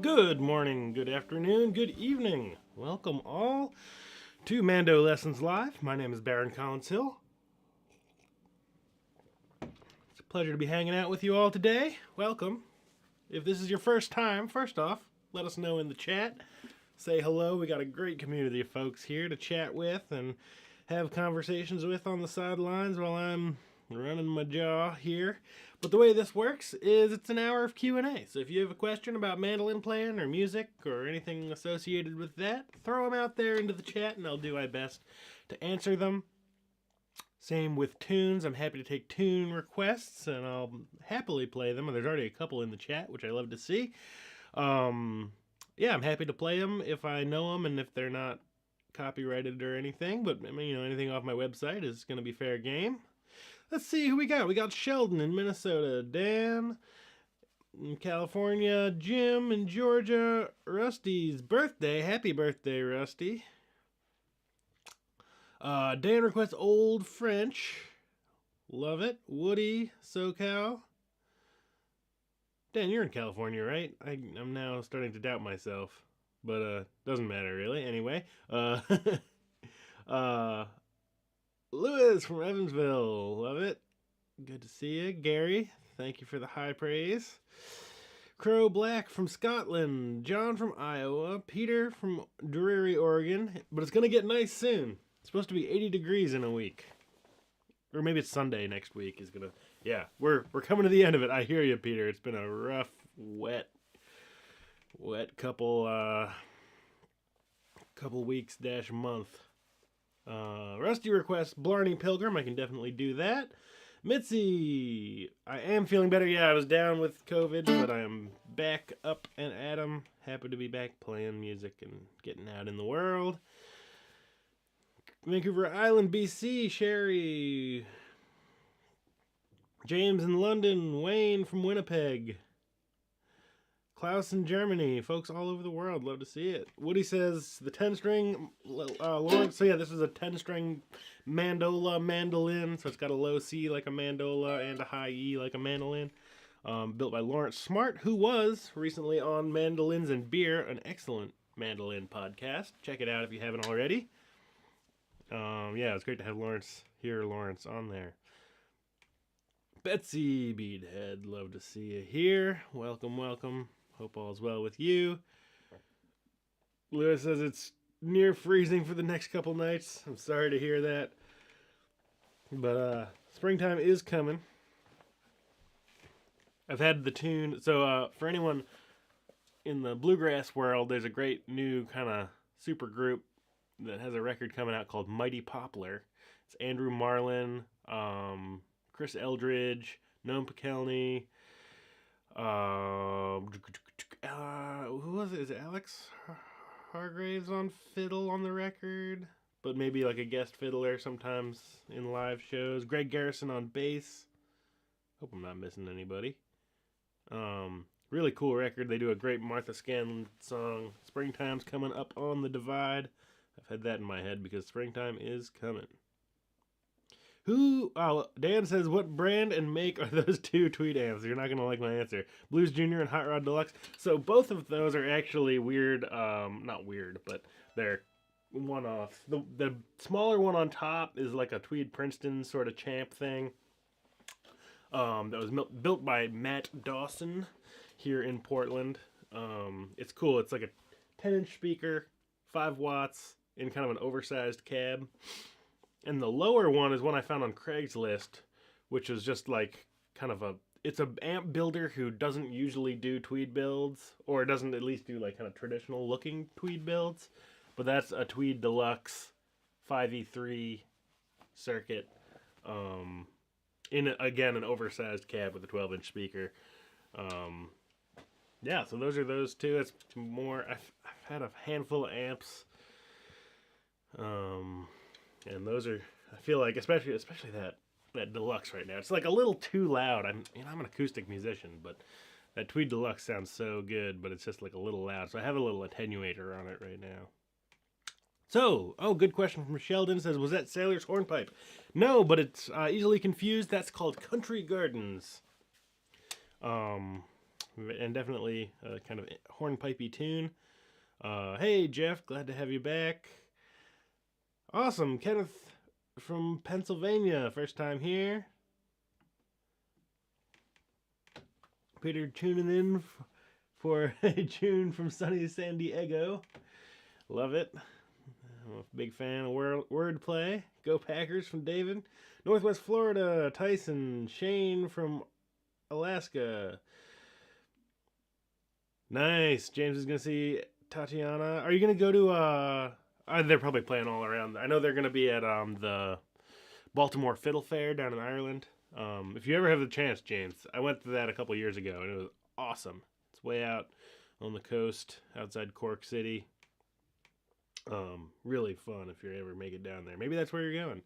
Good morning, good afternoon, good evening. Welcome all to MandoLessons Live. My name is Baron Collins Hill. It's a pleasure to be hanging out with you all today. Welcome. If this is your first time, first off, let us know in the chat. Say hello. We got a great community of folks here to chat with and have conversations with on the sidelines while I'm running my jaw here. But the way this works is it's an hour of Q&A. So if you have a question about mandolin playing or music or anything associated with that, throw them out there into the chat and I'll do my best to answer them. Same with tunes. I'm happy to take tune requests and I'll happily play them. There's already a couple in the chat, which I love to see. Yeah, I'm happy to play them if I know them and if they're not copyrighted or anything. But, I mean, you know, anything off my website is going to be fair game. Let's see who we got. We got Sheldon in Minnesota, Dan in California, Jim in Georgia, Rusty's birthday. Happy birthday, Rusty. Dan requests Old French. Love it. Woody, SoCal. Dan, you're in California, right? I'm now starting to doubt myself. But doesn't matter really. Anyway. Lewis from Evansville. Love it. Good to see you. Gary, thank you for the high praise. Crow Black from Scotland. John from Iowa. Peter from Drury, Oregon. But it's going to get nice soon. It's supposed to be 80 degrees in a week. Or maybe it's Sunday next week is going to... Yeah, we're coming to the end of it. I hear you, Peter. It's been a rough, wet couple weeks - month. Rusty requests Blarney Pilgrim. I can definitely do that. Mitzi, I am feeling better. Yeah, I was down with COVID, but I am back up and at 'em. Happy to be back playing music and getting out in the world. Vancouver Island, BC, Sherry. James in London. Wayne from Winnipeg. Klaus in Germany. Folks all over the world. Love to see it. Woody says the 10-string Lawrence. So yeah, this is a 10-string mandolin. So it's got a low C like a mandola and a high E like a mandolin. Built by Lawrence Smart, who was recently on Mandolins and Beer, an excellent mandolin podcast. Check it out if you haven't already. Yeah, it's great to have Lawrence on there. Betsy Beadhead, love to see you here. Welcome, welcome. Hope all's well with you. Lewis says it's near freezing for the next couple nights. I'm sorry to hear that. But springtime is coming. I've had the tune. So for anyone in the bluegrass world, there's a great new kind of super group that has a record coming out called Mighty Poplar. It's Andrew Marlin, Chris Eldridge, Noam Pikelny. Who was it? Is it Alex Hargraves on fiddle on the record? But maybe like a guest fiddler sometimes in live shows. Greg Garrison on bass. Hope I'm not missing anybody. Really cool record. They do a great Martha Scanlon song. Springtime's coming up on the divide. I've had that in my head because springtime is coming. Dan says, what brand and make are those two tweed amps? You're not going to like my answer. Blues Junior and Hot Rod Deluxe. So both of those are actually weird, not weird, but they're one-offs. The smaller one on top is like a tweed Princeton sort of champ thing. That was built by Matt Dawson here in Portland. It's cool. It's like a 10-inch speaker, 5 watts, in kind of an oversized cab. And the lower one is one I found on Craigslist, which is just like kind of it's an amp builder who doesn't usually do tweed builds, or doesn't at least do like kind of traditional looking tweed builds. But that's a Tweed Deluxe 5E3 circuit. In again an oversized cab with a 12-inch speaker. Yeah, so those are those two. It's more. I've had a handful of amps. And those are, I feel like, especially that Deluxe right now. It's like a little too loud. I'm an acoustic musician, but that Tweed Deluxe sounds so good, but it's just like a little loud. So I have a little attenuator on it right now. So, good question from Sheldon. Says, was that Sailor's Hornpipe? No, but it's easily confused. That's called Country Gardens. And definitely a kind of hornpipey tune. Hey, Jeff, glad to have you back. Awesome, Kenneth from Pennsylvania, first time here. Peter tuning in for a tune from sunny San Diego. Love it. I'm a big fan of wordplay. Go Packers from David. Northwest Florida, Tyson. Shane from Alaska. Nice. James is going to see Tatiana. Are you going to go to... they're probably playing all around. I know they're going to be at the Baltimore Fiddle Fair down in Ireland. If you ever have the chance, James, I went to that a couple years ago, and it was awesome. It's way out on the coast, outside Cork City. Really fun if you ever make it down there. Maybe that's where you're going.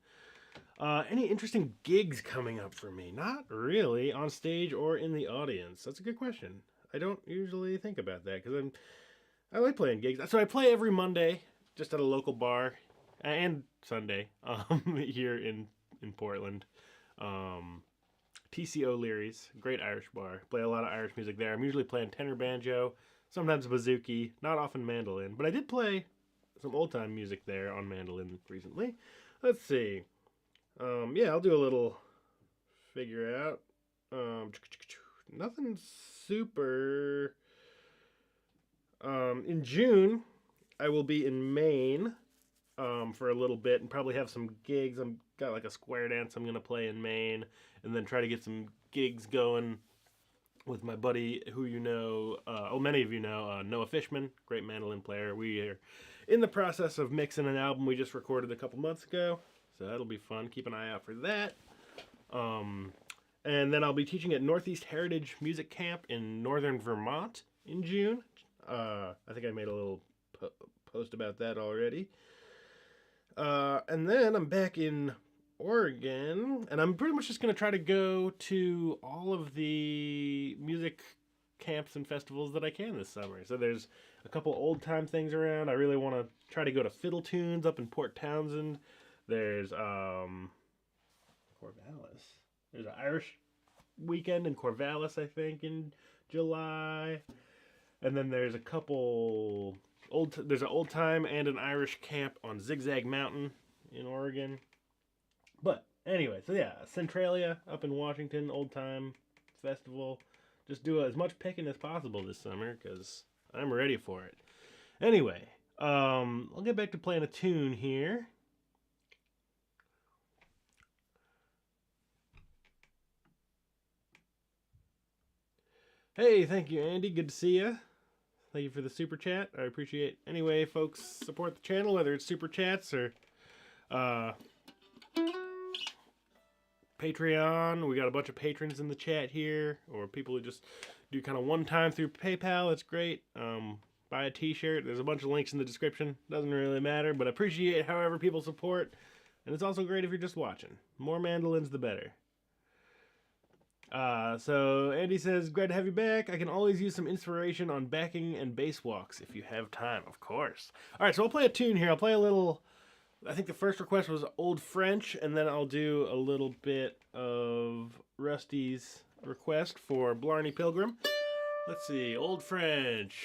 Any interesting gigs coming up for me? Not really, on stage or in the audience. That's a good question. I don't usually think about that because I like playing gigs. So I play every Monday, just at a local bar, and Sunday here in Portland. TC O'Leary's, great Irish bar. Play a lot of Irish music there. I'm usually playing tenor banjo, sometimes bazooki, not often mandolin, but I did play some old-time music there on mandolin recently. Let's see. Yeah, I'll do a little figure out. Nothing super. In June, I will be in Maine for a little bit and probably have some gigs. I've got like a square dance I'm going to play in Maine, and then try to get some gigs going with my buddy who you know, many of you know, Noah Fishman, great mandolin player. We are in the process of mixing an album we just recorded a couple months ago, so that'll be fun. Keep an eye out for that. And then I'll be teaching at Northeast Heritage Music Camp in northern Vermont in June. I think I made a little post about that already. And then I'm back in Oregon, and I'm pretty much just going to try to go to all of the music camps and festivals that I can this summer. So there's a couple old-time things around. I really want to try to go to Fiddle Tunes up in Port Townsend. There's Corvallis. There's an Irish weekend in Corvallis, I think, in July. And then there's a couple there's an old time and an Irish camp on Zigzag Mountain in Oregon. But anyway, so yeah, Centralia up in Washington, old time festival. Just do as much picking as possible this summer because I'm ready for it. Anyway, I'll get back to playing a tune here. Hey, thank you, Andy. Good to see you. Thank you for the super chat. I appreciate any way folks support the channel, whether it's super chats or uh, Patreon. We got a bunch of patrons in the chat here, or people who just do kind of one time through PayPal. That's great. Buy a t-shirt. There's a bunch of links in the description. Doesn't really matter, but I appreciate however people support. And it's also great if you're just watching. More mandolins, the better. So Andy says, glad to have you back. I can always use some inspiration on backing and bass walks if you have time, of course. All right, so I'll play a tune here. I'll play a little, I think the first request was Old French, and then I'll do a little bit of Rusty's request for Blarney Pilgrim. Let's see, Old French.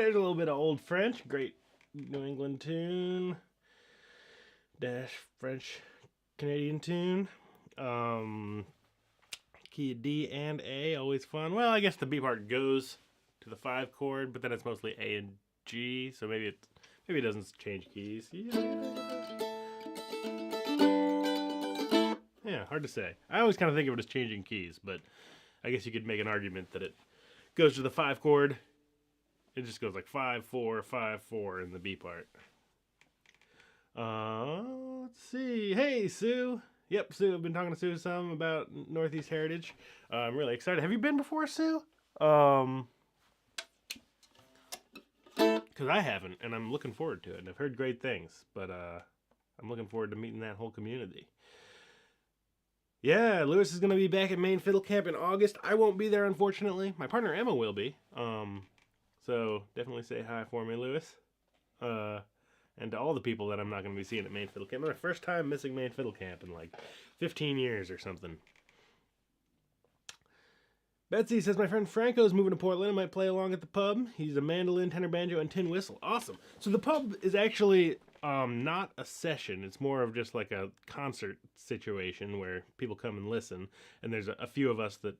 There's a little bit of Old French, great New England tune, dash French Canadian tune. Key of D and A, always fun. Well, I guess the B part goes to the 5 chord, but then it's mostly A and G, so maybe it doesn't change keys. Yeah, hard to say. I always kind of think of it as changing keys, but I guess you could make an argument that it goes to the 5 chord. It just goes like 5, 4, 5, 4 in the B part. Let's see. Hey, Sue. Yep, Sue. I've been talking to Sue some about Northeast Heritage. I'm really excited. Have you been before, Sue? Because I haven't, and I'm looking forward to it. And I've heard great things, but I'm looking forward to meeting that whole community. Yeah, Lewis is going to be back at Maine Fiddle Camp in August. I won't be there, unfortunately. My partner Emma will be. So definitely say hi for me, Lewis. And to all the people that I'm not going to be seeing at Maine Fiddle Camp. It's my first time missing Maine Fiddle Camp in like 15 years or something. Betsy says, my friend Franco's moving to Portland and might play along at the pub. He's a mandolin, tenor banjo, and tin whistle. Awesome. So the pub is actually not a session. It's more of just like a concert situation where people come and listen. And there's a few of us that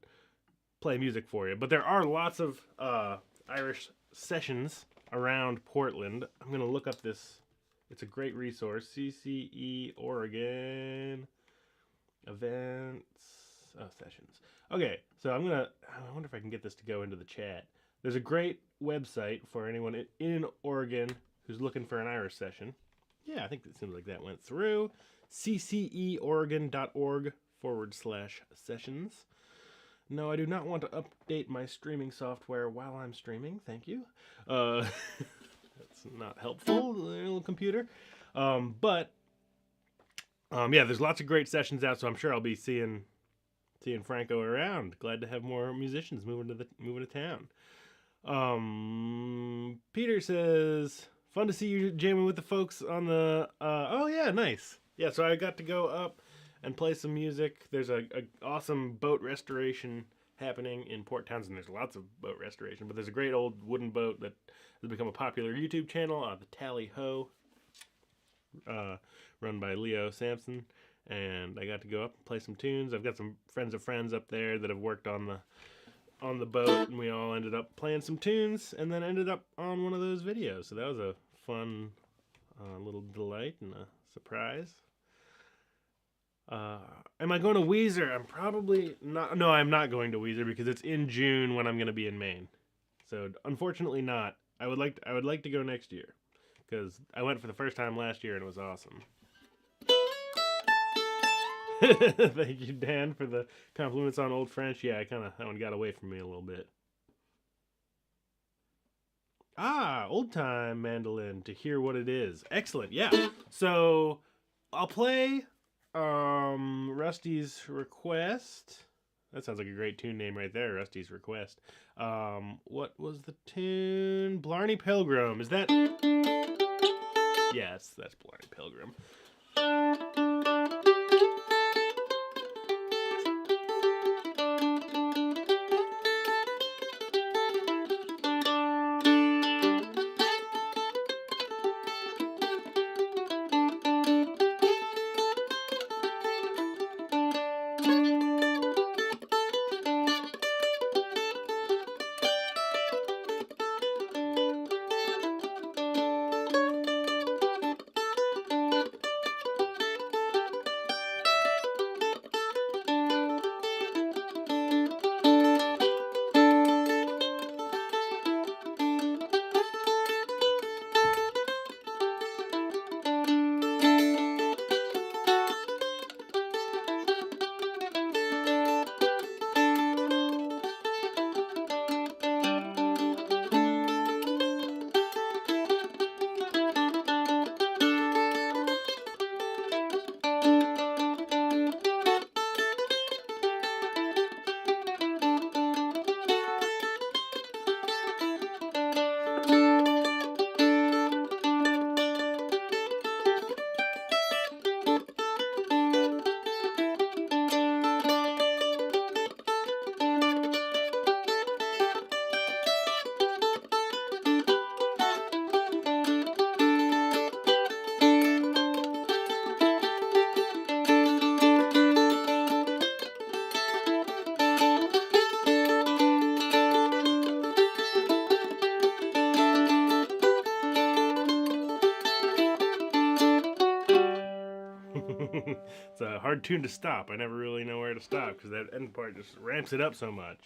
play music for you. But there are lots of Irish sessions around Portland. I'm going to look up this. It's a great resource. CCE Oregon events. Oh, sessions. Okay, so I wonder if I can get this to go into the chat. There's a great website for anyone in Oregon who's looking for an Irish session. Yeah, I think it seems like that went through. cceoregon.org/sessions. No, I do not want to update my streaming software while I'm streaming. Thank you. That's not helpful, little computer. But yeah, there's lots of great sessions out, so I'm sure I'll be seeing Franco around. Glad to have more musicians moving to town. Peter says, Fun to see you jamming with the folks on the. Oh yeah, nice. Yeah, so I got to go up and play some music. There's a awesome boat restoration happening in Port Townsend. There's lots of boat restoration, but there's a great old wooden boat that has become a popular YouTube channel, the Tally Ho, run by Leo Sampson. And I got to go up and play some tunes. I've got some friends of friends up there that have worked on the boat, and we all ended up playing some tunes, and then ended up on one of those videos. So that was a fun little delight and a surprise. Am I going to Weezer? I'm probably not. No, I'm not going to Weezer because it's in June when I'm going to be in Maine. So unfortunately, not. I would like to go next year because I went for the first time last year and it was awesome. Thank you, Dan, for the compliments on Old French. Yeah, that one got away from me a little bit. Old time mandolin, to hear what it is. Excellent. Yeah. So I'll play Rusty's Request. That sounds like a great tune name right there, Rusty's Request. What was the tune? Blarney Pilgrim. Is that? Yes, that's Blarney Pilgrim. It's a hard tune to stop. I never really know where to stop because that end part just ramps it up so much.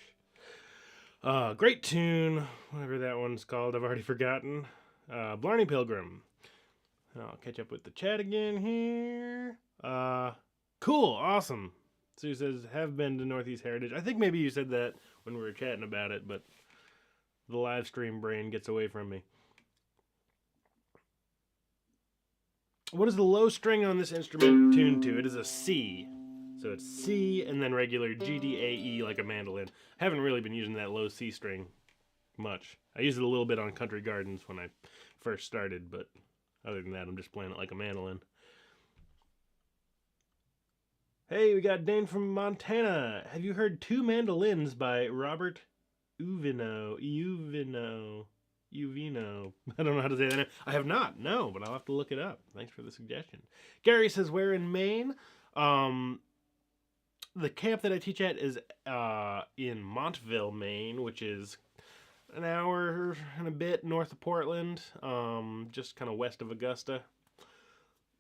Great tune, whatever that one's called. I've already forgotten. Blarney Pilgrim. I'll catch up with the chat again here. Cool, awesome. Sue says, have been to Northeast Heritage. I think maybe you said that when we were chatting about it, but the live stream brain gets away from me. What is the low string on this instrument tuned to? It is a C. So it's C and then regular G, D, A, E like a mandolin. I haven't really been using that low C string much. I used it a little bit on Country Gardens when I first started, but other than that, I'm just playing it like a mandolin. Hey, we got Dane from Montana. Have you heard Two Mandolins by Robert Uvino? I don't know how to say that name. I have not, no, but I'll have to look it up. Thanks for the suggestion. Gary says, where in Maine? The camp that I teach at is in Montville, Maine, which is an hour and a bit north of Portland, just kind of west of Augusta.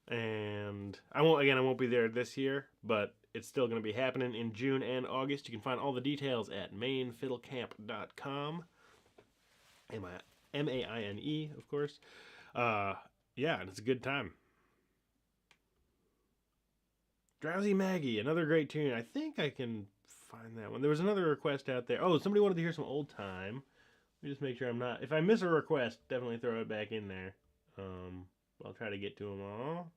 And I won't be there this year, but it's still going to be happening in June and August. You can find all the details at mainfiddlecamp.com. M-A-I-N-E, of course. Yeah, and it's a good time. Drowsy Maggie, another great tune. I think I can find that one. There was another request out there. Oh, somebody wanted to hear some old time. Let me just make sure I'm not... If I miss a request, definitely throw it back in there. I'll try to get to them all.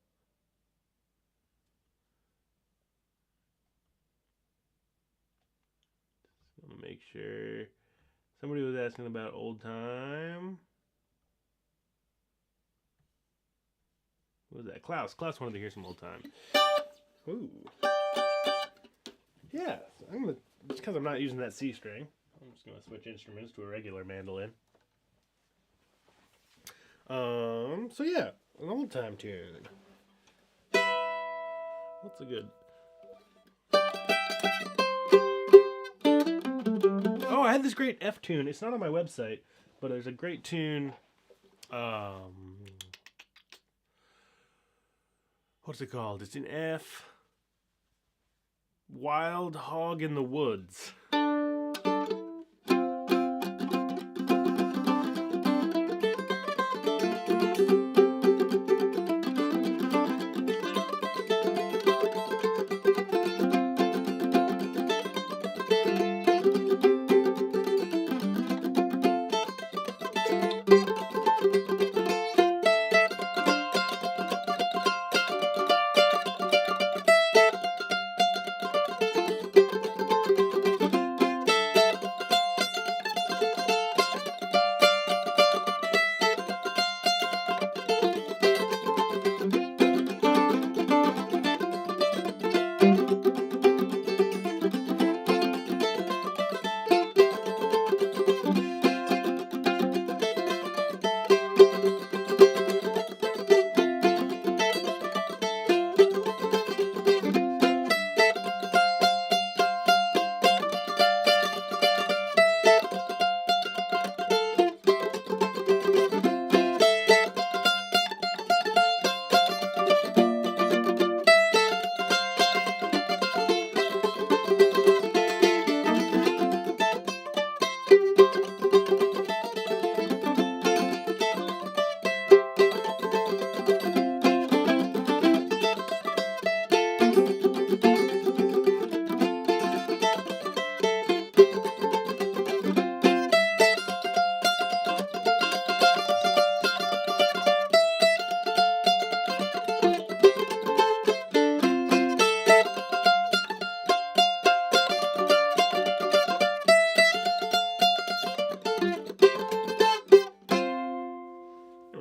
Just want to make sure. Somebody was asking about old time. What was that? Klaus. Klaus wanted to hear some old time. Ooh. Yeah, I'm gonna, just because I'm not using that C string, I'm just gonna switch instruments to a regular mandolin. So yeah, an old time tune. What's a good? Oh, I had this great F tune. It's not on my website, but there's a great tune. What's it called? It's in F. Wild Hog in the Woods.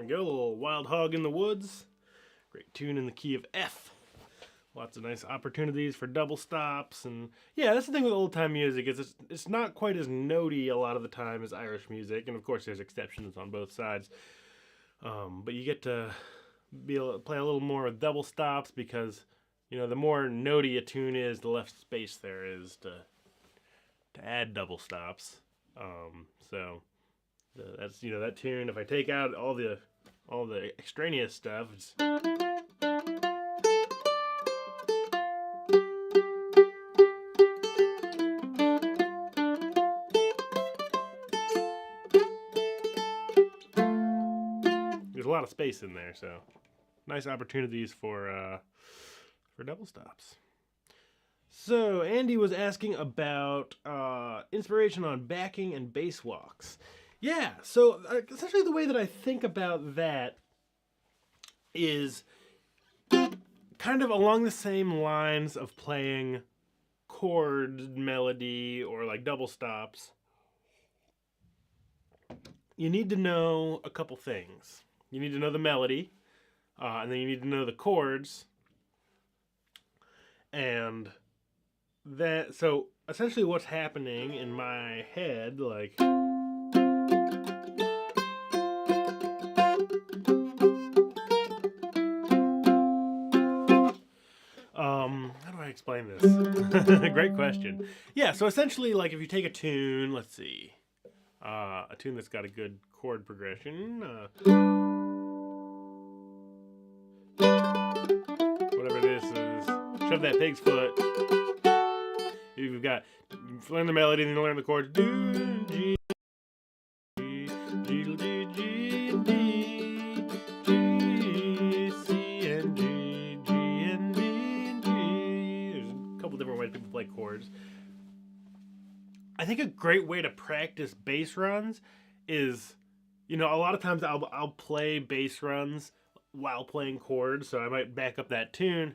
Go, a little Wild Hog in the Woods. Great tune in the key of F. Lots of nice opportunities for double stops, and yeah, that's the thing with old time music is it's not quite as notey a lot of the time as Irish music, and of course there's exceptions on both sides. But you get to be able to play a little more with double stops because the more notey a tune is, the less space there is to add double stops. That's that tune. If I take out all the extraneous stuff, there's a lot of space in there, so nice opportunities for double stops. So Andy was asking about inspiration on backing and bass walks. Yeah, so essentially the way that I think about that is kind of along the same lines of playing chord melody or like double stops. You need to know a couple things. You need to know the melody, and then you need to know the chords. And that, so essentially what's happening in my head, like, how do I explain this? Great question. Yeah, so essentially, like, if you take a tune, let's see, a tune that's got a good chord progression, whatever this is, Shove That Pig's Foot. You've got, learn the melody, then you learn the chords. Do, G, G, G, G, G, and D, G, C, and G, G, and B, and G. There's a couple different ways people play chords. I think a great way to practice bass runs is, a lot of times I'll play bass runs while playing chords, so I might back up that tune.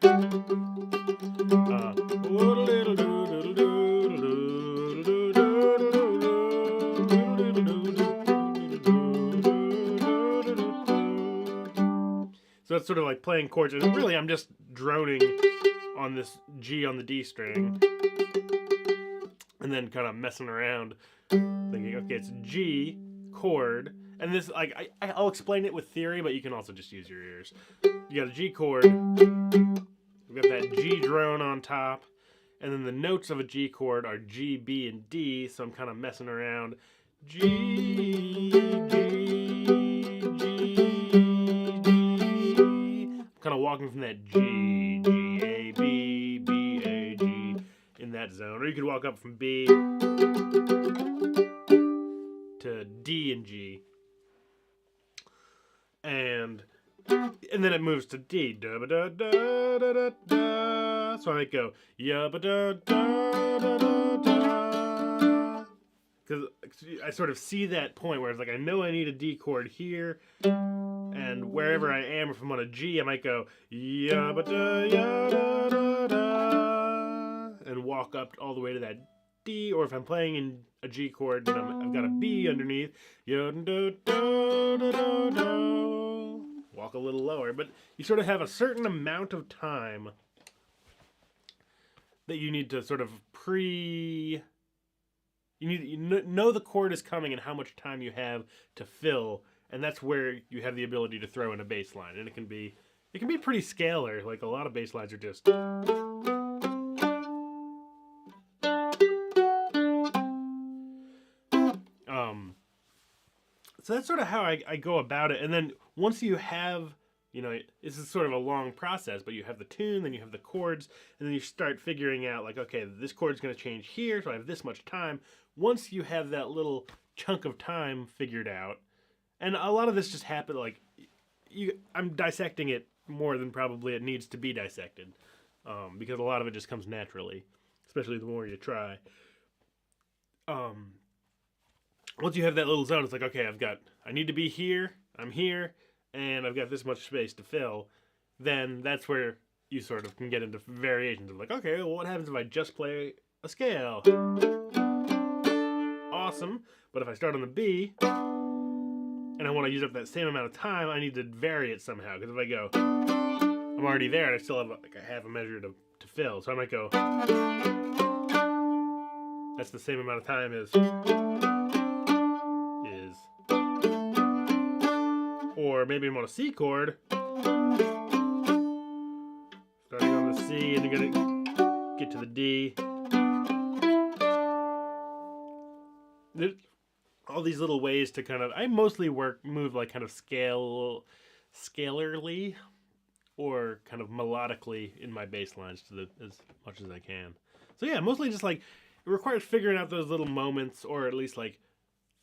So it's sort of like playing chords, and really I'm just droning on this G on the D string, and then kind of messing around, thinking, okay, it's G chord, and this, like, I'll explain it with theory, but you can also just use your ears. You got a G chord, we've got that G drone on top, and then the notes of a G chord are G, B, and D, so I'm kind of messing around. G, G, G, G. I'm kind of walking from that G, G, A, B, B, A, G, in that zone. Or you could walk up from B to D and G. And then it moves to D. Da ba da da da da da. So I might go ya ba da da da da da. Because I sort of see that point where it's like I know I need a D chord here, and wherever I am, if I'm on a G, I might go ya ba da ya da da da, and walk up all the way to that D. Or if I'm playing in a G chord and I've got a B underneath, ya da da da da da. Walk a little lower, but you sort of have a certain amount of time that you need to sort of you know the chord is coming and how much time you have to fill, and that's where you have the ability to throw in a bass line. And it can be pretty scalar. Like a lot of bass lines are just so that's sort of how I go about it. And then once you have, this is sort of a long process, but you have the tune, then you have the chords, and then you start figuring out, like, okay, this chord's going to change here, so I have this much time. Once you have that little chunk of time figured out, and a lot of this just happened, like, I'm dissecting it more than probably it needs to be dissected, because a lot of it just comes naturally, especially the more you try. Once you have that little zone, it's like, okay, I need to be here, I'm here, and I've got this much space to fill. Then that's where you sort of can get into variations of like, okay, well, what happens if I just play a scale? Awesome, but if I start on the B, and I want to use up that same amount of time, I need to vary it somehow, because if I go, I'm already there, and I still have like a half a measure to fill, so I might go, that's the same amount of time as or maybe I'm on a C chord, starting on the C, and you're gonna get to the D. There's all these little ways to kind of, I mostly move like kind of scalarly, or kind of melodically in my bass lines as much as I can. So yeah, mostly just like, it requires figuring out those little moments, or at least like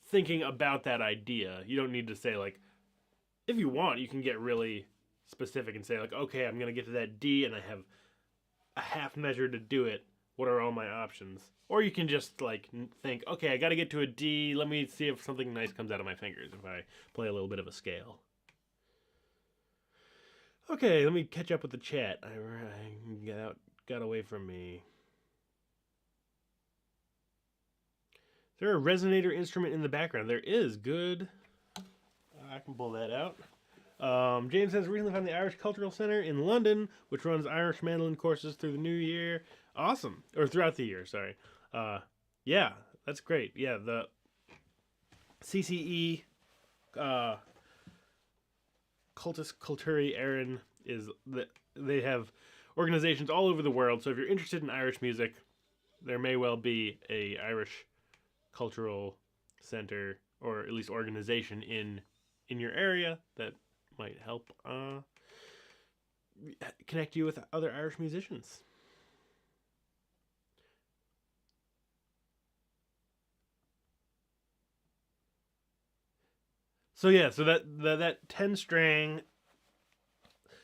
thinking about that idea. You don't need to say like, if you want, you can get really specific and say like, okay, I'm going to get to that D and I have a half measure to do it. What are all my options? Or you can just like think, okay, I got to get to a D. Let me see if something nice comes out of my fingers if I play a little bit of a scale. Okay, let me catch up with the chat. I got away from me. Is there a resonator instrument in the background? There is. Good. I can pull that out. James says, recently found the Irish Cultural Center in London, which runs Irish mandolin courses through the new year. Awesome. Or throughout the year, sorry. Yeah, that's great. Yeah, the CCE, Cultus Culturi Erin, they have organizations all over the world. So if you're interested in Irish music, there may well be a Irish Cultural Center, or at least organization in your area that might help connect you with other Irish musicians. So yeah, so that 10 string.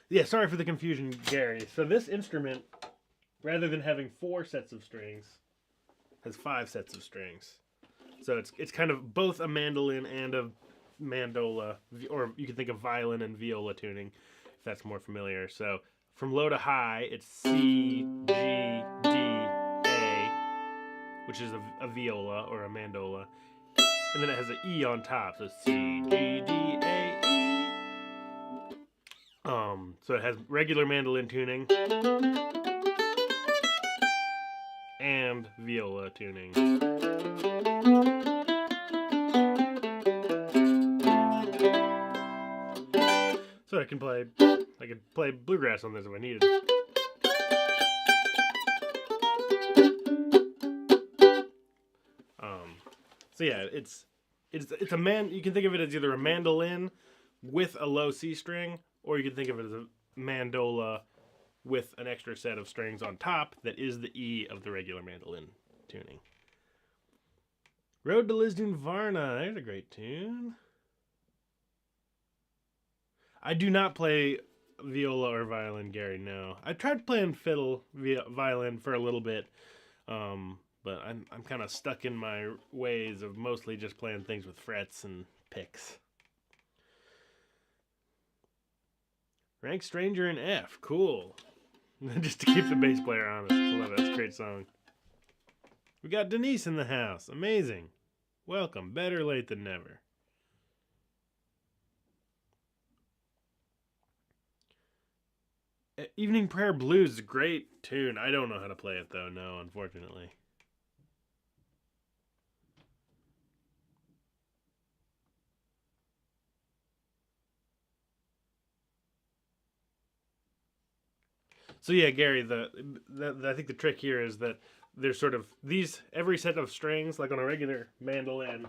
Yeah, sorry for the confusion, Gary. So this instrument, rather than having 4 sets of strings, has 5 sets of strings. So it's kind of both a mandolin and a mandola, or you can think of violin and viola tuning, if that's more familiar. So from low to high, it's C, G, D, A, which is a viola or a mandola, and then it has an E on top, so C, G, D, A, E. So it has regular mandolin tuning and viola tuning. So I could play bluegrass on this if I needed. So yeah, it's a man. You can think of it as either a mandolin with a low C string, or you can think of it as a mandola with an extra set of strings on top that is the E of the regular mandolin tuning. Road to Lisdoon Varna. There's a great tune. I do not play viola or violin, Gary, no. I tried playing fiddle, violin for a little bit, but I'm kind of stuck in my ways of mostly just playing things with frets and picks. Rank Stranger in F. Cool. Just to keep the bass player honest. I love it. That's a great song. We got Denise in the house. Amazing. Welcome. Better late than never. Evening Prayer Blues is a great tune. I don't know how to play it, though. No, unfortunately. So yeah, Gary, I think the trick here is that there's sort of every set of strings, like on a regular mandolin,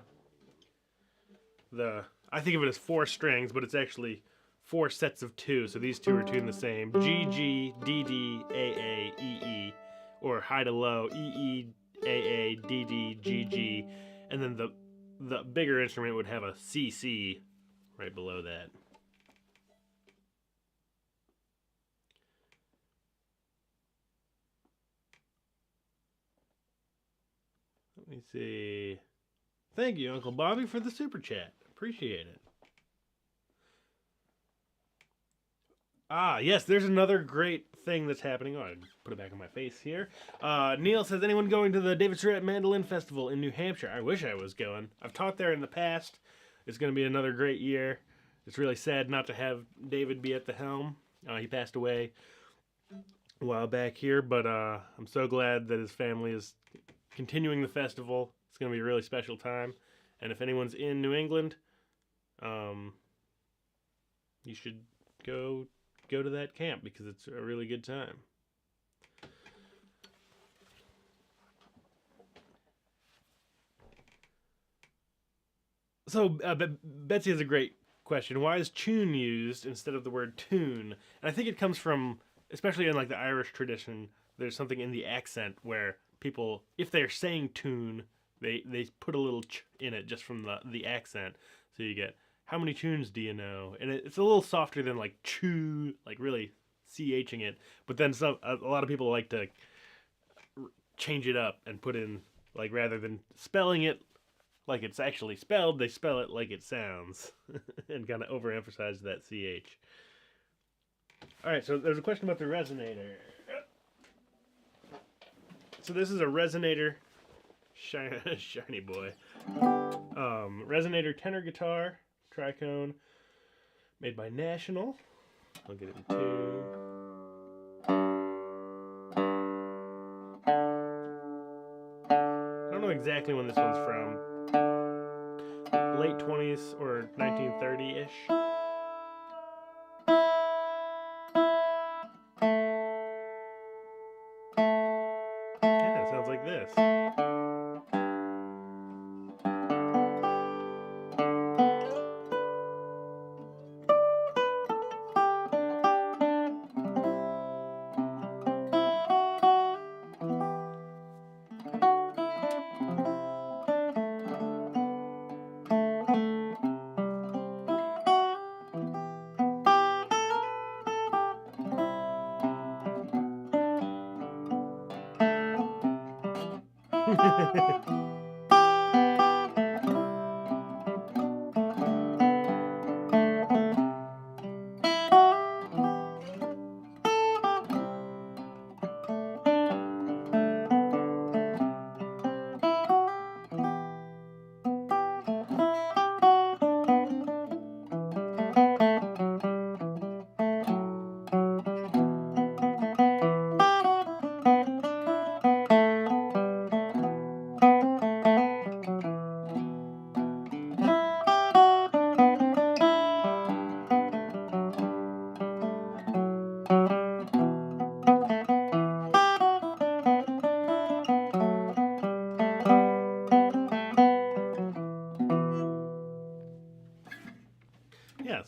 I think of it as 4 strings, but it's actually 4 sets of 2. So these 2 are tuned the same: G, G, D, D, A, A, E, E, or high to low: E, E, A, A, D, D, G, G, and then the bigger instrument would have a C, C right below that. Let me see. Thank you, Uncle Bobby, for the super chat. Appreciate it. Ah, yes, there's another great thing that's happening. Oh, I put it back on my face here. Neil says, anyone going to the David Surratt Mandolin Festival in New Hampshire? I wish I was going. I've taught there in the past. It's going to be another great year. It's really sad not to have David be at the helm. He passed away a while back here, but I'm so glad that his family is continuing the festival. It's going to be a really special time. And if anyone's in New England, you should go to that camp because it's a really good time. So Betsy has a great question. Why is tune used instead of the word tune? And I think it comes from, especially in like the Irish tradition, there's something in the accent where people, if they're saying tune, they put a little ch in it just from the accent. So you get, how many tunes do you know? And it's a little softer than like chew, like really CHing it. But then a lot of people like to change it up and put in, like, rather than spelling it like it's actually spelled, they spell it like it sounds and kind of overemphasize that CH. All right, so there's a question about the resonator. So this is a resonator, shiny boy. Resonator tenor guitar, tricone, made by National. I'll get it in tune. I don't know exactly when this one's from. Late 20s or 1930-ish. Yeah, it sounds like this.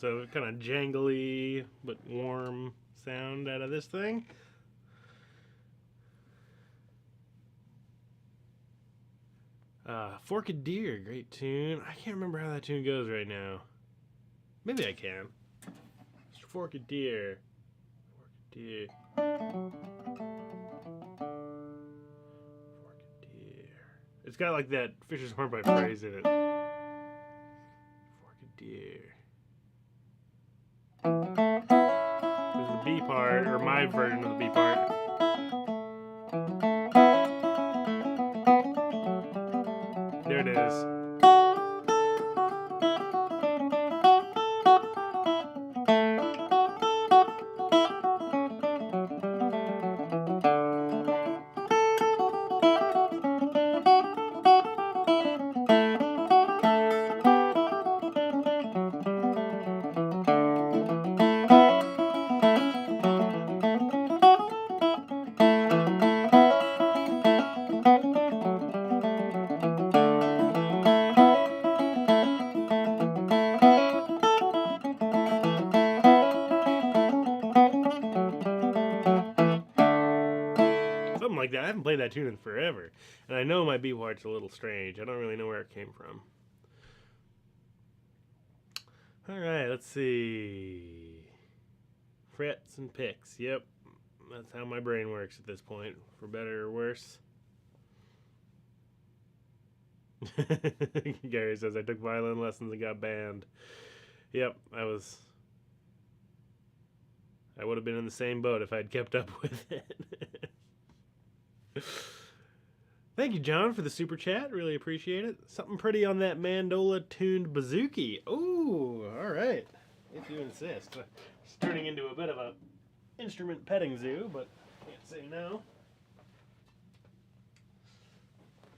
so kind of jangly but warm sound out of this thing. Forked Deer, great tune. I can't remember how that tune goes right now. Maybe I can. Forked Deer. Forked Deer. Forked Deer. It's got like that Fisher's Hornpipe phrase in it. Forked Deer. There's the B part, or my version of the B part. There it is. Something like that. I haven't played that tune in forever. And I know my B part's a little strange. I don't really know where it came from. Alright, let's see. Frets and picks. Yep. That's how my brain works at this point. For better or worse. Gary says, I took violin lessons and got banned. Yep, I would have been in the same boat if I'd kept up with it. Thank you, John, for the super chat. Really appreciate it. Something pretty on that mandola tuned bazooki. Ooh, all right. If you insist. It's turning into a bit of a instrument petting zoo, but can't say no.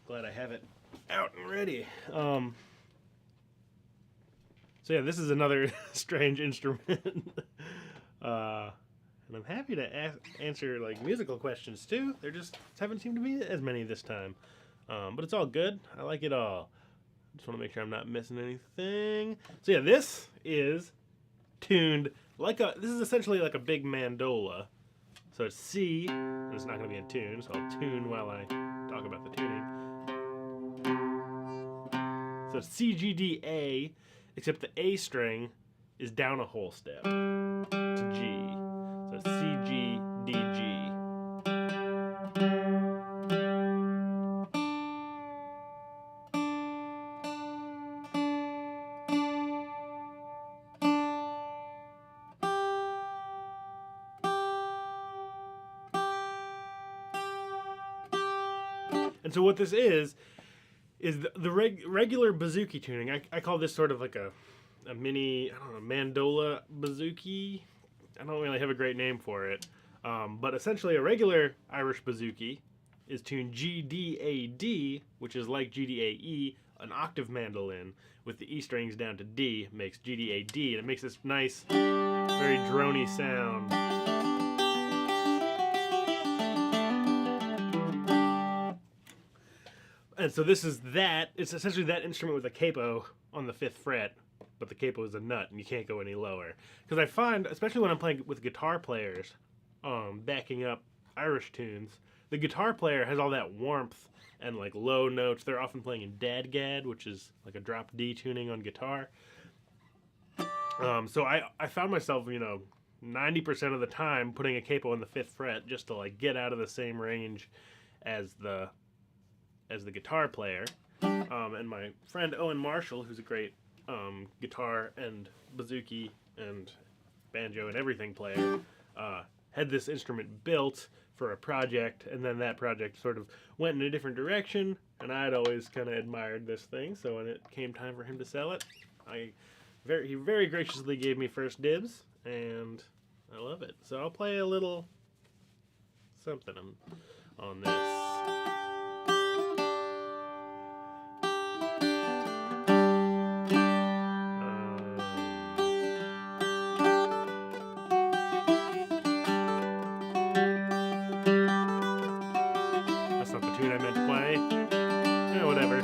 Glad I have it out and ready. So yeah, this is another strange instrument. And I'm happy to answer like musical questions too. There just haven't seemed to be as many this time. But it's all good. I like it all. Just want to make sure I'm not missing anything. So yeah, this is tuned like this is essentially like a big mandola. So it's C, and it's not going to be in tune, so I'll tune while I talk about the tuning. So it's C, G, D, A, except the A string is down a whole step to G. So it's C, G, D, G. And so what this is the regular bazooki tuning. I call this sort of like a mini, I don't know, mandola bazooki. I don't really have a great name for it. But essentially a regular Irish bazooki is tuned G, D, A, D, which is like G, D, A, E, an octave mandolin, with the E strings down to D, makes G, D, A, D, and it makes this nice, very droney sound. And so this is that. It's essentially that instrument with a capo on the 5th fret, but the capo is a nut, and you can't go any lower. Because I find, especially when I'm playing with guitar players, backing up Irish tunes, the guitar player has all that warmth and like low notes. They're often playing in dadgad, which is like a drop D tuning on guitar. So I found myself, 90% of the time putting a capo on the 5th fret just to like get out of the same range as the guitar player. And my friend Owen Marshall, who's a great guitar and bazooki and banjo and everything player, had this instrument built for a project, and then that project sort of went in a different direction, and I'd always kind of admired this thing, so when it came time for him to sell it, he very graciously gave me first dibs, and I love it. So I'll play a little something on this. I meant to play. Yeah, whatever.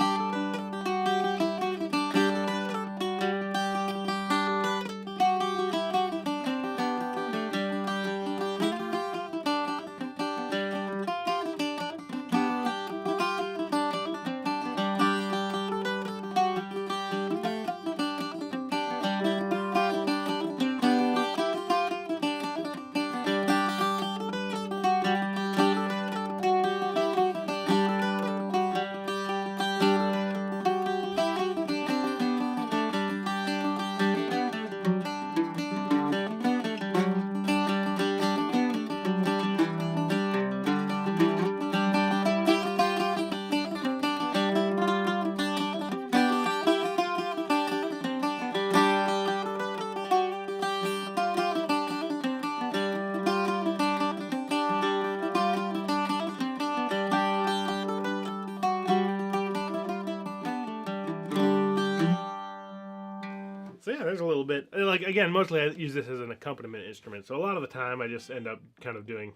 Yeah, there's a little bit. Like, again, mostly I use this as an accompaniment instrument. So a lot of the time I just end up kind of doing...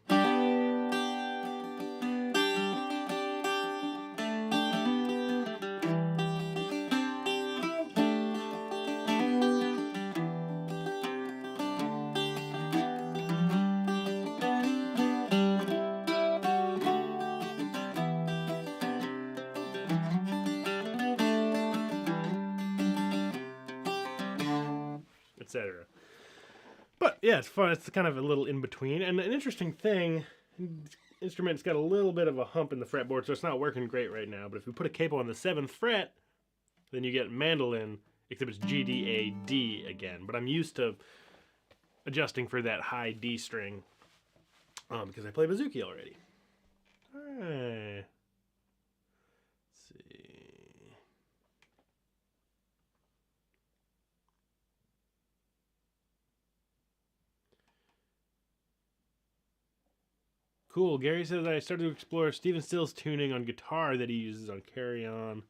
etc. But yeah, it's fun. It's kind of a little in between. And an interesting thing, instrument's got a little bit of a hump in the fretboard, so it's not working great right now. But if we put a capo on the 7th fret, then you get mandolin, except it's G, D, A, D again. But I'm used to adjusting for that high D string because I play Bazooki already. All right. Let's see. Cool. Gary says I started to explore Stephen Stills tuning on guitar that he uses on Carry On.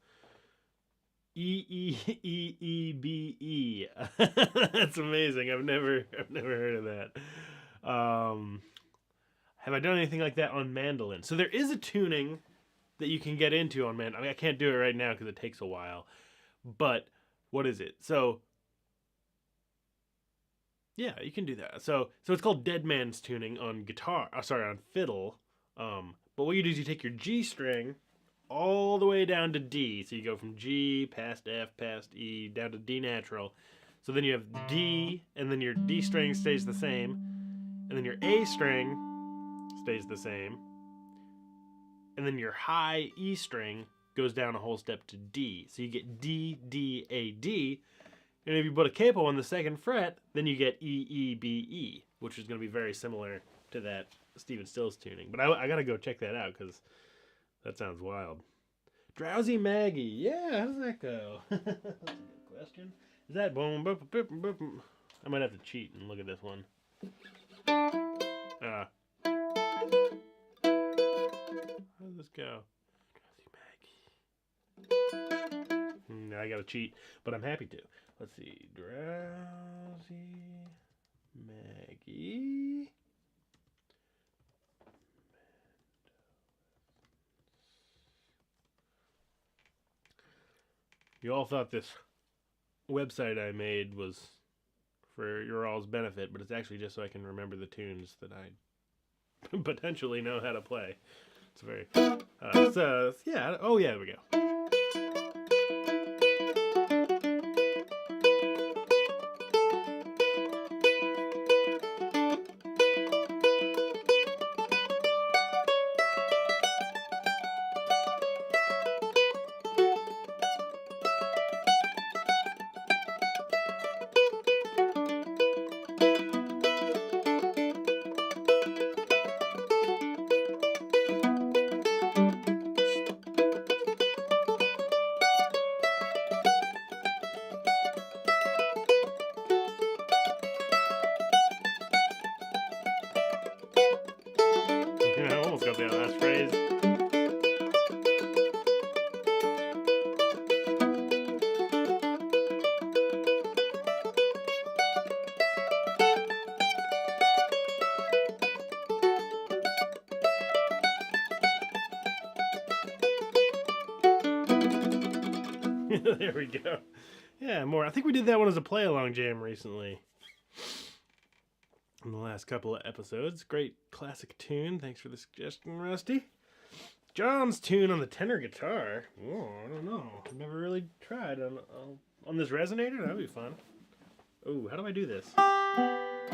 E E E E B E. That's amazing. I've never heard of that. Have I done anything like that on mandolin? So there is a tuning that you can get into on mandolin. I mean, I can't do it right now because it takes a while. But what is it? So yeah, you can do that. So it's called Dead Man's Tuning on guitar. On fiddle. But what you do is you take your G string all the way down to D. So you go from G past F past E down to D natural. So then you have D, and then your D string stays the same, and then your A string stays the same, and then your high E string goes down a whole step to D. So you get D, D, A, D. And if you put a capo on the 2nd fret, then you get E, E, B, E, which is going to be very similar to that Stephen Stills tuning. But I got to go check that out because that sounds wild. Drowsy Maggie. Yeah, how does that go? That's a good question. Is that boom, boom, boom, boom, boom? I might have to cheat and look at this one. How does this go? Drowsy Maggie. I got to cheat, but I'm happy to. Let's see. Drowsy Maggie. You all thought this website I made was for your all's benefit, but it's actually just so I can remember the tunes that I potentially know how to play. It's very... yeah. Oh, yeah, there we go. I almost got that last phrase. There we go. Yeah, more. I think we did that one as a play-along jam recently. In the last couple of episodes. Great classic tune. Thanks for the suggestion, Rusty. John's tune on the tenor guitar. Oh, I don't know. I've never really tried on this resonator. That'd be fun. Oh, how do I do this?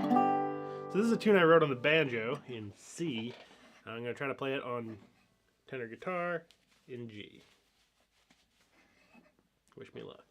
So this is a tune I wrote on the banjo in C. I'm going to try to play it on tenor guitar in G. Wish me luck.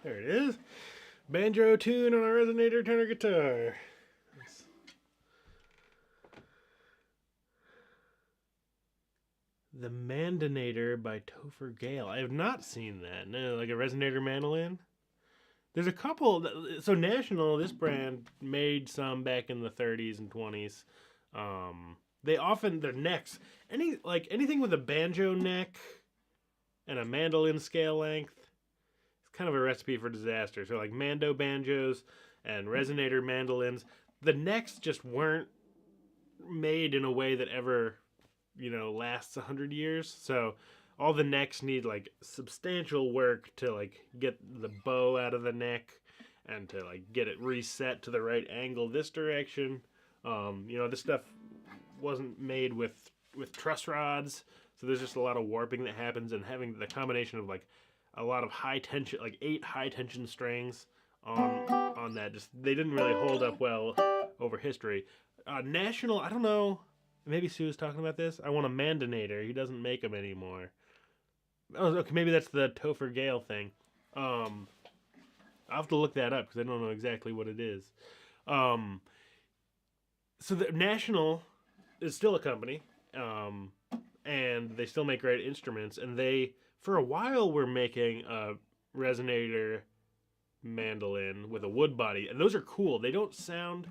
There it is. Banjo Tune on a resonator tenor guitar. The Mandinator by Topher Gale. I have not seen that. No, like a resonator mandolin. There's a couple. So National, this brand made some back in the 30s and 20s. They often their necks, anything with a banjo neck and a mandolin scale length, it's kind of a recipe for disaster. So like Mando banjos and resonator mandolins, the necks just weren't made in a way that ever, lasts 100 years. So all the necks need like substantial work to like get the bow out of the neck and to like get it reset to the right angle this direction. This stuff wasn't made with truss rods, so there's just a lot of warping that happens, and having the combination of like a lot of high tension, like 8 high tension strings on that, just they didn't really hold up well over history. National, I don't know, maybe Sue was talking about this. I want a Mandinator. He doesn't make them anymore. Oh, okay, maybe that's the Topher Gale thing. I'll have to look that up because I don't know exactly what it is. So the National is still a company, and they still make great instruments. And they, for a while, were making a resonator mandolin with a wood body, and those are cool. They don't sound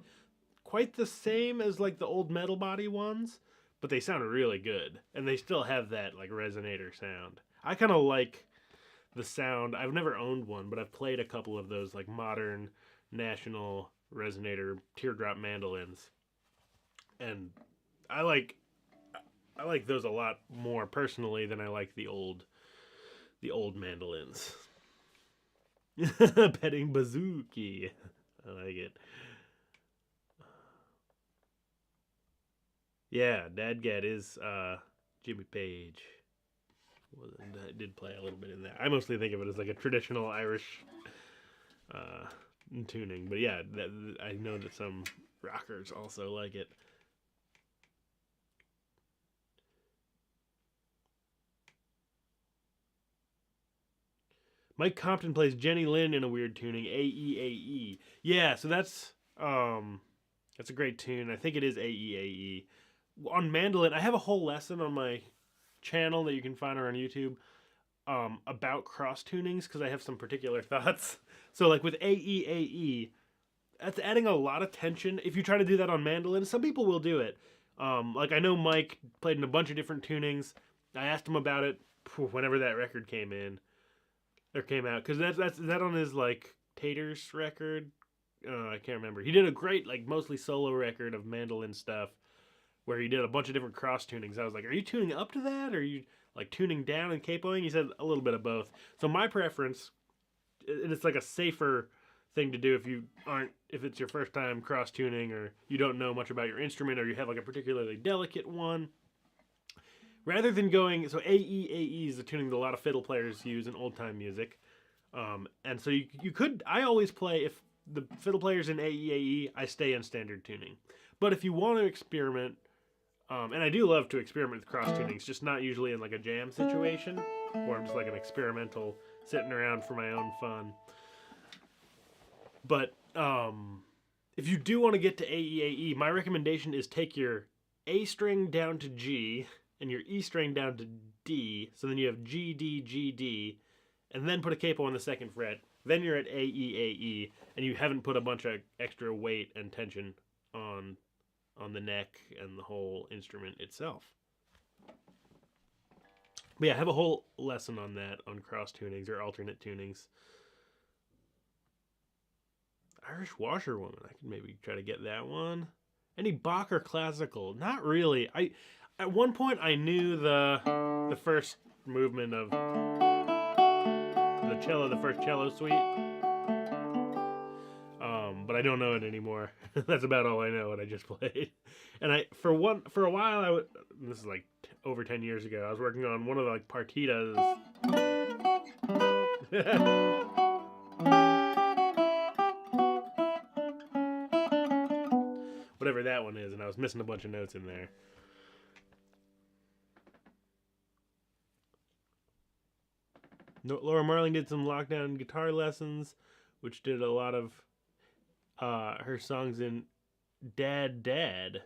quite the same as like the old metal body ones, but they sound really good, and they still have that like resonator sound. I kind of like the sound. I've never owned one, but I've played a couple of those like modern National resonator teardrop mandolins, and I like those a lot more personally than I like the old mandolins. Petting Bazooki. I like it. Yeah, Dadgad is Jimmy Page. I did play a little bit in that. I mostly think of it as like a traditional Irish tuning, but yeah, I know that some rockers also like it. Mike Compton plays Jenny Lynn in a weird tuning, A-E-A-E. Yeah, so that's a great tune. I think it is A-E-A-E. On mandolin, I have a whole lesson on my channel that you can find on YouTube about cross tunings, because I have some particular thoughts. So like with A-E-A-E, that's adding a lot of tension. If you try to do that on mandolin, some people will do it. Like I know Mike played in a bunch of different tunings. I asked him about it whenever that record came out, because that's that on his like Taters record. I can't remember. He did a great like mostly solo record of mandolin stuff where he did a bunch of different cross tunings. I was like, are you tuning up to that, or are you like tuning down and capoing? He said a little bit of both. So my preference, and it's like a safer thing to do if it's your first time cross tuning, or you don't know much about your instrument, or you have like a particularly delicate one. Rather than going, so A-E-A-E is the tuning that a lot of fiddle players use in old time music. And so you could, I always play, if the fiddle player's in A-E-A-E, I stay in standard tuning. But if you want to experiment, and I do love to experiment with cross tunings, just not usually in like a jam situation, or I'm just like an experimental sitting around for my own fun. But if you do want to get to A-E-A-E, my recommendation is take your A string down to G and your E string down to D, so then you have G, D, G, D, and then put a capo on the second fret. Then you're at A-E-A-E, and you haven't put a bunch of extra weight and tension on the neck and the whole instrument itself. But yeah, I have a whole lesson on that, on cross tunings or alternate tunings. Irish Washerwoman, I could maybe try to get that one. Any Bach or classical? Not really. At one point I knew the first movement of the first cello suite. But I don't know it anymore. That's about all I know, what I just played. And for a while, this is like over 10 years ago, I was working on one of the like partitas. Whatever that one is, and I was missing a bunch of notes in there. Laura Marling did some lockdown guitar lessons, which did a lot of her songs in Dad Dad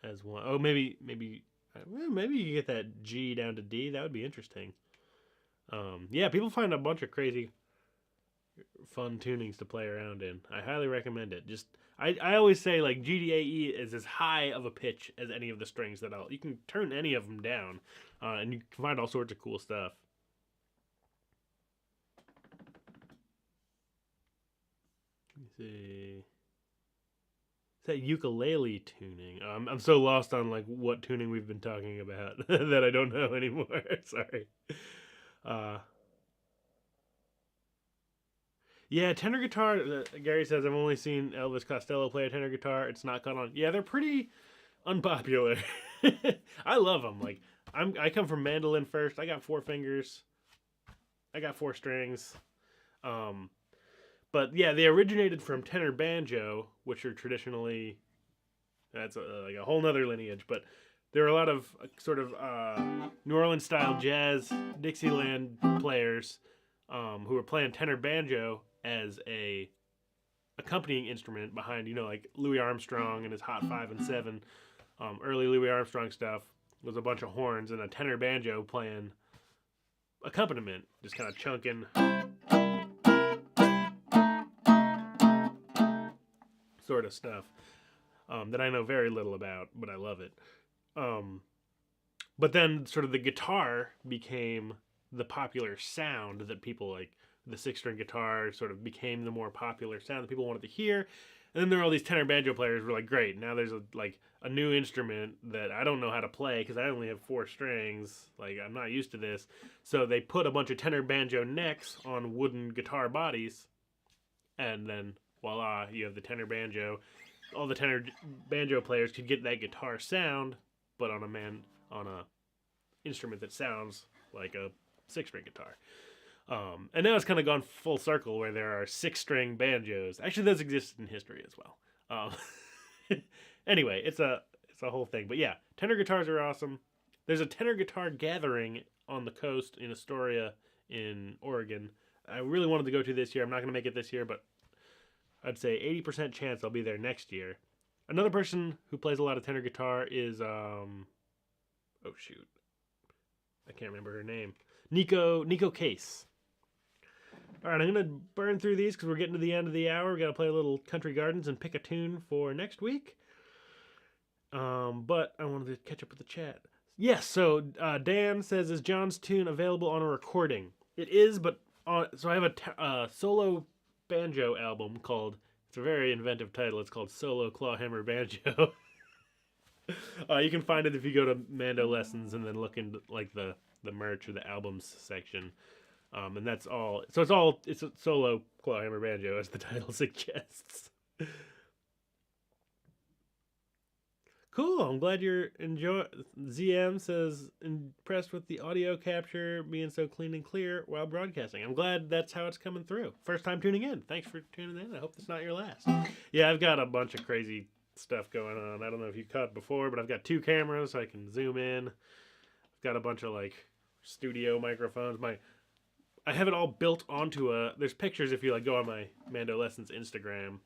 as one. Oh, maybe you could get that G down to D. That would be interesting. Yeah, people find a bunch of crazy fun tunings to play around in. I highly recommend it. Just I always say like GDAE is as high of a pitch as any of the strings that you can turn any of them down, and you can find all sorts of cool stuff. Let me see. Is that ukulele tuning? I'm so lost on like what tuning we've been talking about that I don't know anymore. Sorry. Yeah, tenor guitar. Gary says I've only seen Elvis Costello play a tenor guitar. It's not caught on. Yeah, they're pretty unpopular. I love them. Like I come from mandolin first. I got 4 fingers. I got 4 strings. But yeah, they originated from tenor banjo, which are traditionally that's like a whole nother lineage. But there are a lot of sort of New Orleans style jazz Dixieland players who were playing tenor banjo as a accompanying instrument behind, like Louis Armstrong and his Hot 5 and 7. Early Louis Armstrong stuff was a bunch of horns and a tenor banjo playing accompaniment, just kind of chunking. Sort of stuff that I know very little about, but I love it. But then sort of the guitar became the popular sound that people like. The 6-string guitar sort of became the more popular sound that people wanted to hear. And then there are all these tenor banjo players who were like, great, now there's a new instrument that I don't know how to play because I only have 4 strings. Like, I'm not used to this. So they put a bunch of tenor banjo necks on wooden guitar bodies. And then, voila, you have the tenor banjo. All the tenor banjo players could get that guitar sound, but on a instrument that sounds like a 6-string guitar. And now it's kind of gone full circle where there are 6-string banjos. Actually, those existed in history as well. Anyway, it's a whole thing. But yeah, tenor guitars are awesome. There's a tenor guitar gathering on the coast in Astoria in Oregon. I really wanted to go to this year. I'm not going to make it this year, but I'd say 80% chance I'll be there next year. Another person who plays a lot of tenor guitar is, oh shoot, I can't remember her name. Nico Case. All right, I'm going to burn through these because we're getting to the end of the hour. We got to play a little Country Gardens and pick a tune for next week. But I wanted to catch up with the chat. Yes, so Dan says, is John's tune available on a recording? It is, but so I have a solo banjo album called, it's a very inventive title, it's called Solo Clawhammer Banjo. You can find it if you go to MandoLessons and then look into like the merch or the albums section. And that's all. So it's a solo clawhammer banjo, as the title suggests. Cool. I'm glad you're enjoying. ZM says, impressed with the audio capture being so clean and clear while broadcasting. I'm glad that's how it's coming through. First time tuning in. Thanks for tuning in. I hope it's not your last. Yeah, I've got a bunch of crazy stuff going on. I don't know if you caught before, but I've got 2 cameras so I can zoom in. I've got a bunch of like studio microphones. I have it all built onto there's pictures if you like go on my MandoLessons Instagram.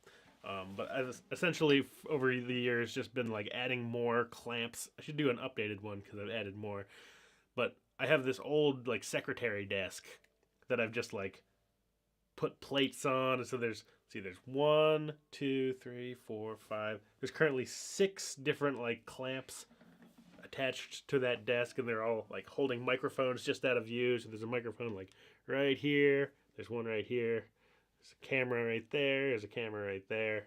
But I've essentially over the years just been like adding more clamps. I should do an updated one because I've added more. But I have this old like secretary desk that I've just like put plates on. And so there's 1, 2, 3, 4, 5. There's currently 6 different like clamps attached to that desk, and they're all like holding microphones just out of view. So there's a microphone like right here, there's one right here, there's a camera right there, there's a camera right there.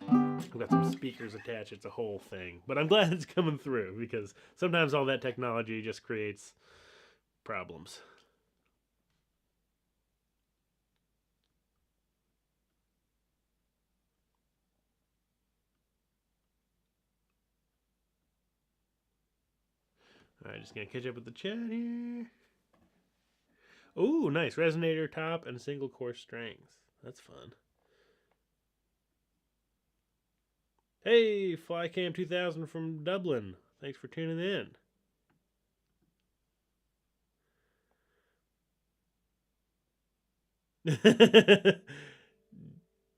I've got some speakers attached. It's a whole thing, but I'm glad it's coming through because sometimes all that technology just creates problems. All right, just gonna catch up with the chat here. Oh, nice. Resonator top and single course strings. That's fun. Hey, Flycam 2000 from Dublin. Thanks for tuning in.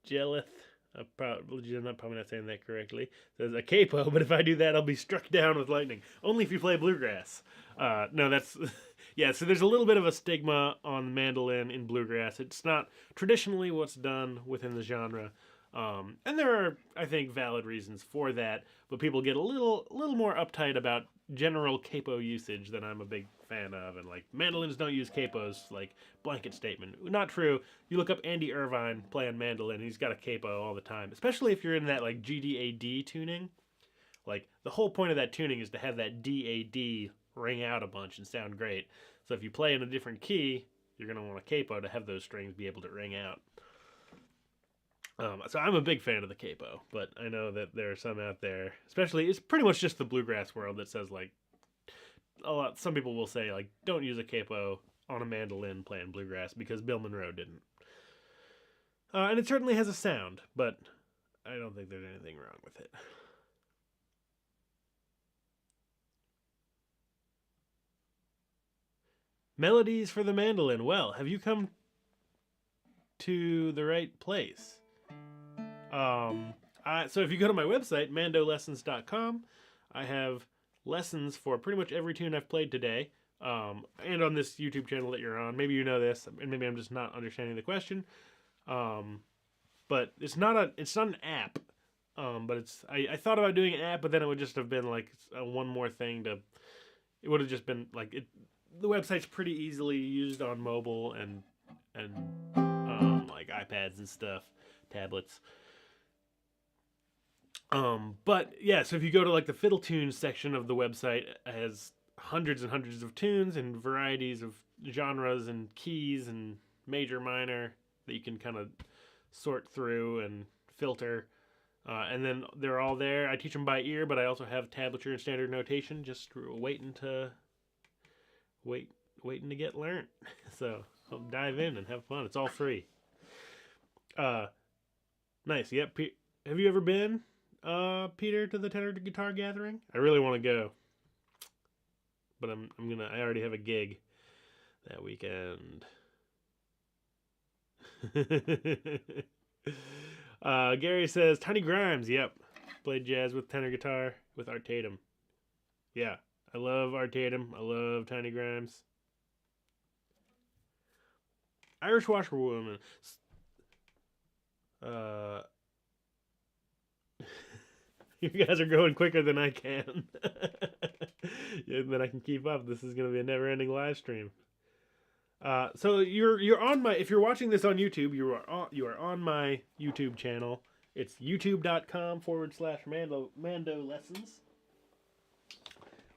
Jelith. I'm probably not saying that correctly. Says a capo, but if I do that, I'll be struck down with lightning. Only if you play bluegrass. No, that's yeah. So there's a little bit of a stigma on mandolin in bluegrass. It's not traditionally what's done within the genre, and there are, I think, valid reasons for that. But people get a little more uptight about general capo usage than I'm a big fan of, and like mandolins don't use capos, like blanket statement. Not true. You look up Andy Irvine playing mandolin, he's got a capo all the time, especially if you're in that like GDAD tuning. Like the whole point of that tuning is to have that DAD ring out a bunch and sound great. So if you play in a different key, you're gonna want a capo to have those strings be able to ring out. So I'm a big fan of the capo, but I know that there are some out there, especially it's pretty much just the bluegrass world that says like some people will say like don't use a capo on a mandolin playing bluegrass because Bill Monroe didn't. And it certainly has a sound, but I don't think there's anything wrong with it. Melodies for the mandolin. Well, have you come to the right place? So if you go to my website, MandoLessons.com, I have lessons for pretty much every tune I've played today, and on this YouTube channel that you're on. Maybe you know this, and maybe I'm just not understanding the question. But it's not an app. But I thought about doing an app, but then it would just have been like one more thing to. It would have just been like it. The website's pretty easily used on mobile and like iPads and stuff, tablets. But yeah, so if you go to like the fiddle tunes section of the website, it has hundreds and hundreds of tunes and varieties of genres and keys and major, minor that you can kind of sort through and filter. And then they're all there. I teach them by ear, but I also have tablature and standard notation, just waiting to get learned. So I'll dive in and have fun. It's all free. Nice. Yep. Have you ever been, Peter, to the tenor guitar gathering? I really want to go, but I already have a gig that weekend. Gary says Tiny Grimes. Yep, played jazz with tenor guitar with Art Tatum. Yeah, I love Art Tatum. I love Tiny Grimes. Irish Washerwoman. You guys are going quicker than I can. Than I can keep up. This is going to be a never-ending live stream. So you're on my. If you're watching this on YouTube, you are on my YouTube channel. It's youtube.com/MandoLessons.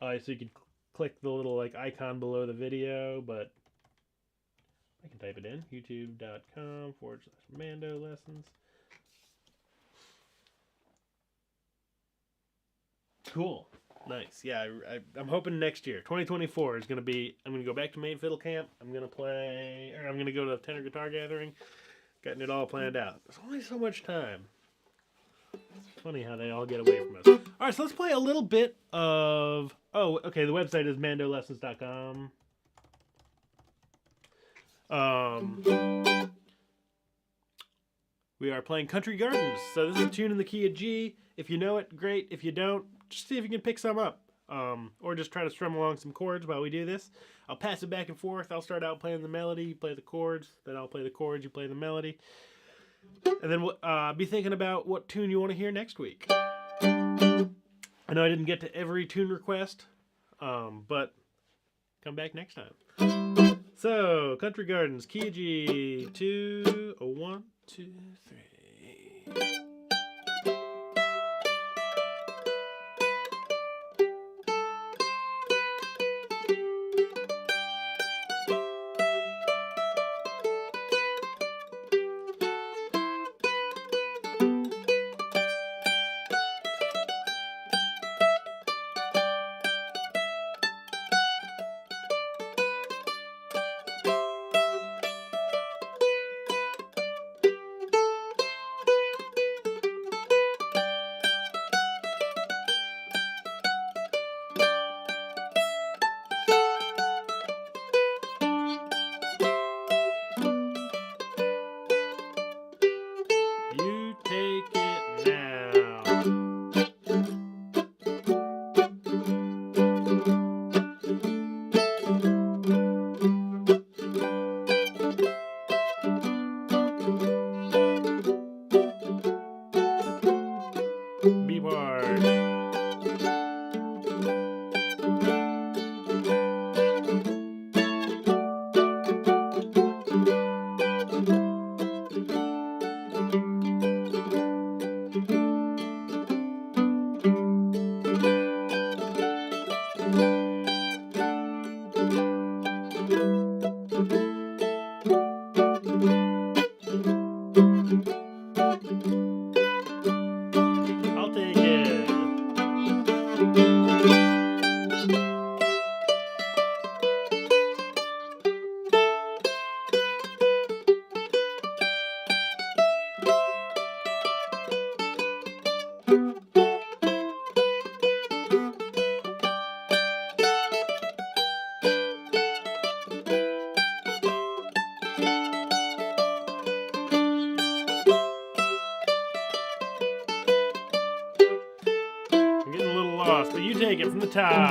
So you can click the little like icon below the video, but I can type it in. youtube.com/MandoLessons. Cool. Nice. Yeah, I'm hoping next year, 2024, is going to be, I'm going to go back to main fiddle camp. I'm going to I'm going to go to the tenor guitar gathering. Getting it all planned out. There's only so much time. It's funny how they all get away from us. All right, so let's play a little bit of, okay, the website is MandoLessons.com. We are playing Country Gardens. So this is a tune in the key of G. If you know it, great. If you don't, just see if you can pick some up. Or just try to strum along some chords while we do this. I'll pass it back and forth. I'll start out playing the melody, you play the chords, then I'll play the chords, you play the melody. And then we'll be thinking about what tune you want to hear next week. I know I didn't get to every tune request, but come back next time. So, Country Gardens, key of G, 2, 1, 2, 3. you take it from the top.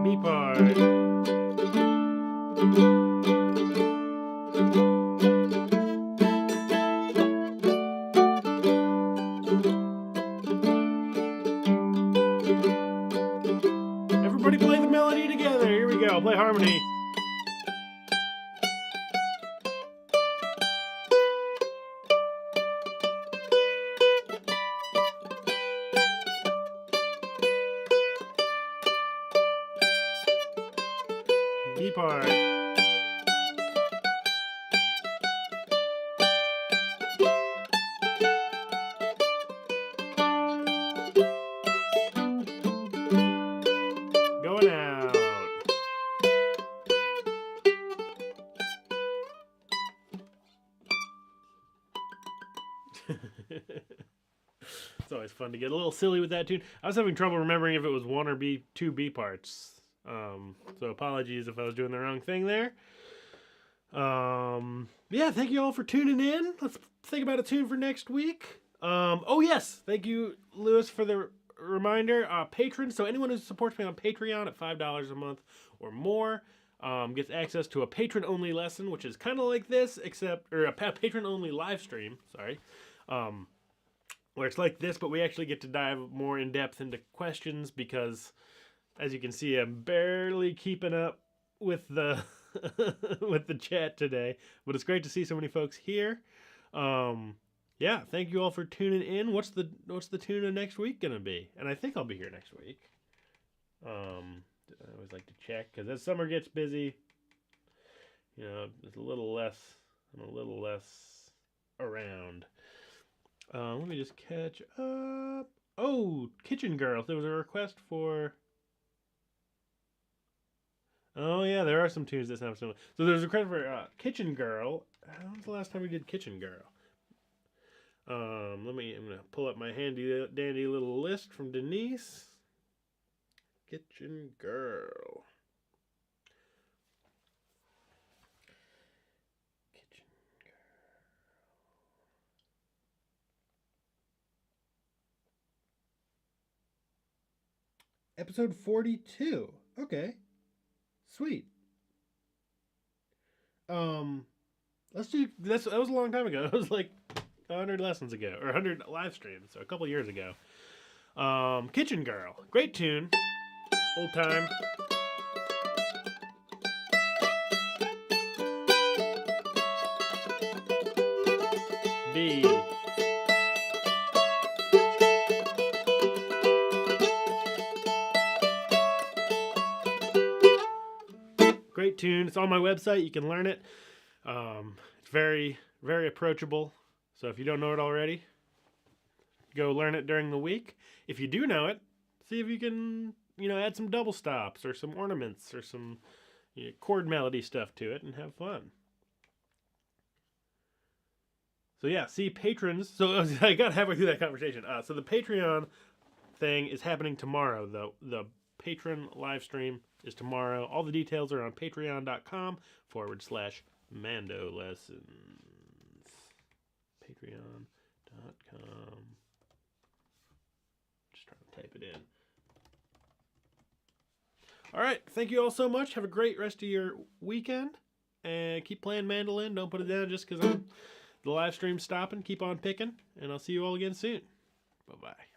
B part. Everybody play the melody together. Here we go. Play harmony. B part. Going out. It's always fun to get a little silly with that tune. I was having trouble remembering if it was one or two B parts. So apologies if I was doing the wrong thing there. Yeah, thank you all for tuning in. Let's think about a tune for next week. Oh yes, thank you, Lewis, for the reminder. Patrons, so anyone who supports me on Patreon at $5 a month or more gets access to a patron-only lesson, which is kind of like this, or a patron-only live stream, sorry. Where it's like this, but we actually get to dive more in depth into questions because, as you can see, I'm barely keeping up with the with the chat today. But it's great to see so many folks here. Yeah, thank you all for tuning in. What's the tune of next week gonna be? And I think I'll be here next week. I always like to check because as summer gets busy, you know, I'm a little less around. Let me just catch up. Oh, Kitchen Girl. There was a request for... Oh, yeah, there are some tunes that sound similar. So there's a request for Kitchen Girl. When was the last time we did Kitchen Girl? I'm going to pull up my handy dandy little list from Denise. Kitchen Girl. Episode 42. Okay. Sweet. Let's do this. That was a long time ago. It was like 100 lessons ago, or 100 live streams, so a couple years ago. Kitchen Girl. Great tune. Old time. B. Great tune. It's on my website. You can learn it. It's very, very approachable. So if you don't know it already, go learn it during the week. If you do know it, see if you can, add some double stops or some ornaments or some chord melody stuff to it and have fun. So yeah, see patrons. So I got halfway through that conversation. So the Patreon thing is happening tomorrow. The patron live stream is tomorrow. All the details are on patreon.com/MandoLessons. Patreon.com. Just trying to type it in. All right. Thank you all so much. Have a great rest of your weekend. And keep playing mandolin. Don't put it down just because the live stream's stopping. Keep on picking. And I'll see you all again soon. Bye-bye.